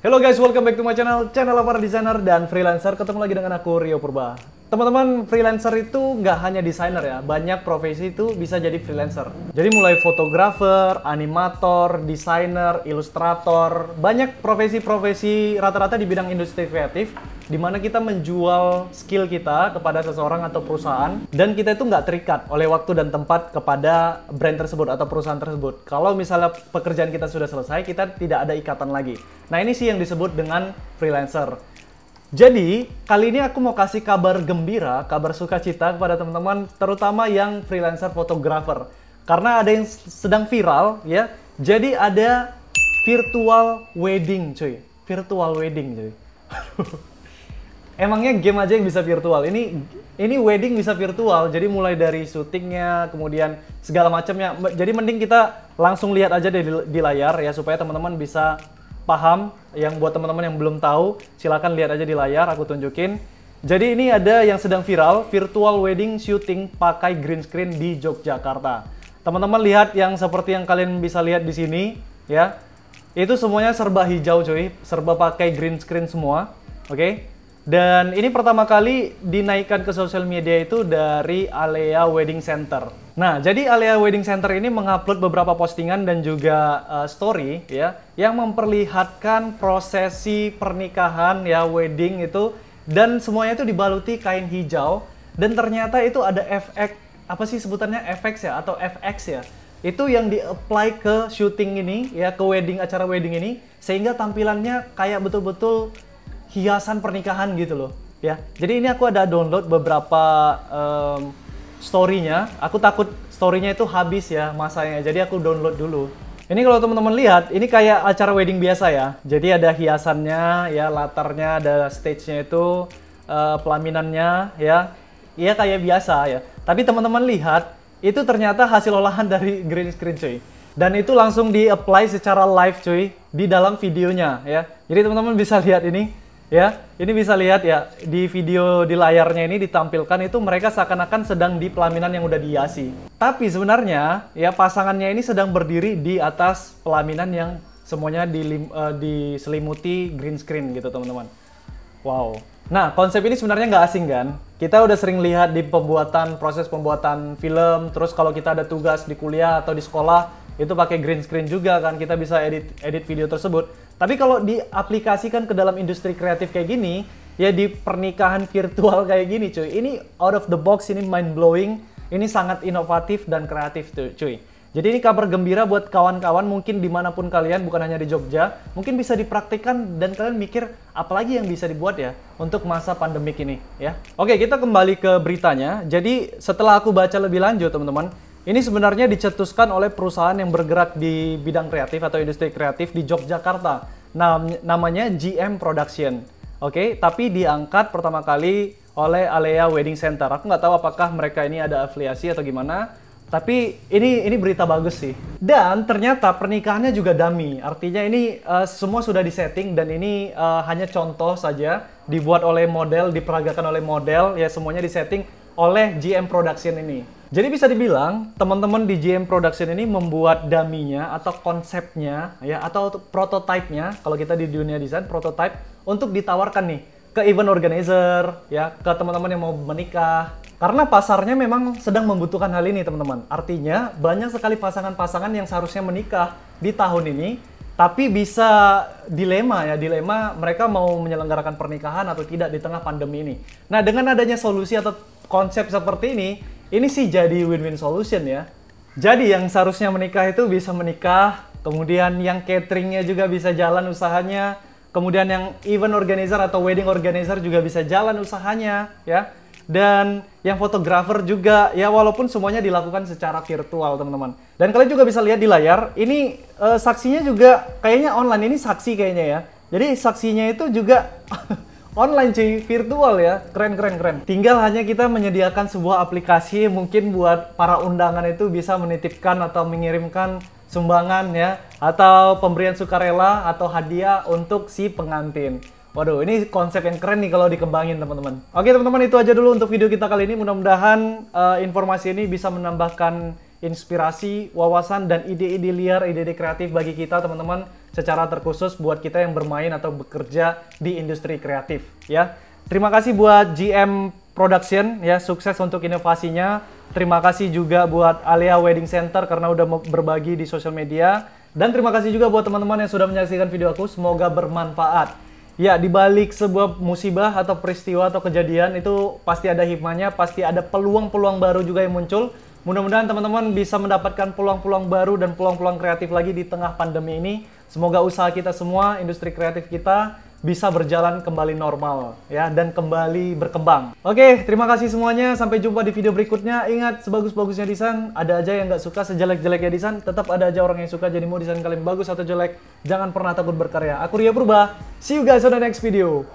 Hello guys, welcome back to my channel para desainer dan freelancer. Ketemu lagi dengan aku, Rio Purba. Teman-teman, freelancer itu nggak hanya desainer ya, banyak profesi itu bisa jadi freelancer. Jadi mulai fotografer, animator, desainer, ilustrator, banyak profesi-profesi rata-rata di bidang industri kreatif, di mana kita menjual skill kita kepada seseorang atau perusahaan, dan kita itu nggak terikat oleh waktu dan tempat kepada brand tersebut atau perusahaan tersebut. Kalau misalnya pekerjaan kita sudah selesai, kita tidak ada ikatan lagi. Nah, ini sih yang disebut dengan freelancer. Jadi, kali ini aku mau kasih kabar gembira, kabar sukacita kepada teman-teman, terutama yang freelancer fotografer. Karena ada yang sedang viral, ya. Jadi ada virtual wedding, cuy. Virtual wedding, cuy. Emangnya game aja yang bisa virtual. Ini wedding bisa virtual. Jadi mulai dari syutingnya, kemudian segala macamnya. Jadi mending kita langsung lihat aja di layar ya, supaya teman-teman bisa paham. Yang buat teman-teman yang belum tahu, silakan lihat aja di layar, aku tunjukin. Jadi ini ada yang sedang viral, virtual wedding shooting pakai green screen di Yogyakarta. Teman-teman lihat yang seperti yang kalian bisa lihat di sini, ya. Itu semuanya serba hijau, cuy, serba pakai green screen semua, oke? Dan ini pertama kali dinaikkan ke sosial media itu dari Alea Wedding Center. Nah, jadi Alea Wedding Center ini mengupload beberapa postingan dan juga story ya, yang memperlihatkan prosesi pernikahan ya, wedding itu, dan semuanya itu dibaluti kain hijau, dan ternyata itu ada efek, apa sih sebutannya, FX ya atau FX ya. Itu yang di-apply ke syuting ini ya, ke wedding, acara wedding ini, sehingga tampilannya kayak betul-betul hiasan pernikahan gitu loh ya. Jadi ini aku ada download beberapa story-nya. Aku takut story-nya itu habis ya masanya, jadi aku download dulu. Ini kalau teman-teman lihat, ini kayak acara wedding biasa ya. Jadi ada hiasannya ya, latarnya, ada stage-nya itu, pelaminannya ya. Iya kayak biasa ya. Tapi teman-teman lihat, itu ternyata hasil olahan dari green screen, cuy. Dan itu langsung di-apply secara live, cuy, di dalam videonya ya. Jadi teman-teman bisa lihat ini. Ya, ini bisa lihat ya, di video di layarnya ini ditampilkan itu mereka seakan-akan sedang di pelaminan yang udah dihiasi. Tapi sebenarnya ya, pasangannya ini sedang berdiri di atas pelaminan yang semuanya diselimuti green screen gitu, teman-teman. Wow. Nah, konsep ini sebenarnya nggak asing kan? Kita udah sering lihat di proses pembuatan film, terus kalau kita ada tugas di kuliah atau di sekolah, itu pakai green screen juga kan, kita bisa edit video tersebut. Tapi kalau diaplikasikan ke dalam industri kreatif kayak gini, ya di pernikahan virtual kayak gini, cuy, ini out of the box, ini mind blowing, ini sangat inovatif dan kreatif tuh, cuy. Jadi ini kabar gembira buat kawan-kawan mungkin dimanapun kalian, bukan hanya di Jogja, mungkin bisa dipraktikkan dan kalian mikir apalagi yang bisa dibuat ya untuk masa pandemik ini ya. Oke, kita kembali ke beritanya. Jadi setelah aku baca lebih lanjut, teman-teman, ini sebenarnya dicetuskan oleh perusahaan yang bergerak di bidang kreatif atau industri kreatif di Yogyakarta. Namanya GM Production. Oke, tapi diangkat pertama kali oleh Alea Wedding Center. Aku nggak tahu apakah mereka ini ada afiliasi atau gimana. Tapi ini berita bagus sih. Dan ternyata pernikahannya juga dummy. Artinya ini semua sudah disetting dan ini hanya contoh saja. Dibuat oleh model, diperagakan oleh model. Ya, semuanya disetting oleh GM Production ini. Jadi bisa dibilang teman-teman di GM Production ini membuat dummy-nya atau konsepnya ya, atau prototype-nya, kalau kita di dunia desain, prototype untuk ditawarkan nih ke event organizer ya, ke teman-teman yang mau menikah. Karena pasarnya memang sedang membutuhkan hal ini, teman-teman. Artinya banyak sekali pasangan-pasangan yang seharusnya menikah di tahun ini, tapi bisa dilema mereka mau menyelenggarakan pernikahan atau tidak di tengah pandemi ini. Nah, dengan adanya solusi atau konsep seperti ini sih jadi win-win solution ya. Jadi yang seharusnya menikah itu bisa menikah, kemudian yang cateringnya juga bisa jalan usahanya, kemudian yang event organizer atau wedding organizer juga bisa jalan usahanya ya. Dan yang fotografer juga ya, walaupun semuanya dilakukan secara virtual, teman-teman. Dan kalian juga bisa lihat di layar, ini saksinya juga kayaknya online, ini saksi kayaknya ya. Jadi saksinya itu juga online, cuy, virtual ya. Keren. Tinggal hanya kita menyediakan sebuah aplikasi mungkin buat para undangan itu bisa menitipkan atau mengirimkan sumbangan ya, atau pemberian sukarela atau hadiah untuk si pengantin. Waduh, ini konsep yang keren nih kalau dikembangin, teman-teman. Oke, teman-teman, itu aja dulu untuk video kita kali ini. Mudah-mudahan informasi ini bisa menambahkan inspirasi, wawasan, dan ide-ide liar, ide-ide kreatif bagi kita, teman-teman. secara terkhusus buat kita yang bermain atau bekerja di industri kreatif ya. Terima kasih buat GM Production ya, sukses untuk inovasinya. Terima kasih juga buat Alia Wedding Center karena udah berbagi di sosial media. Dan terima kasih juga buat teman-teman yang sudah menyaksikan video aku, semoga bermanfaat. Ya, di balik sebuah musibah atau peristiwa atau kejadian itu pasti ada hikmahnya, pasti ada peluang-peluang baru juga yang muncul. Mudah-mudahan teman-teman bisa mendapatkan peluang-peluang baru dan peluang-peluang kreatif lagi di tengah pandemi ini. Semoga usaha kita semua, industri kreatif kita bisa berjalan kembali normal ya dan kembali berkembang. Oke, terima kasih semuanya. Sampai jumpa di video berikutnya. Ingat, sebagus-bagusnya desain, ada aja yang nggak suka. Sejelek-jeleknya desain, tetap ada aja orang yang suka. Jadi mau desain kalian bagus atau jelek, jangan pernah takut berkarya. Aku Ria Purba. See you guys on the next video.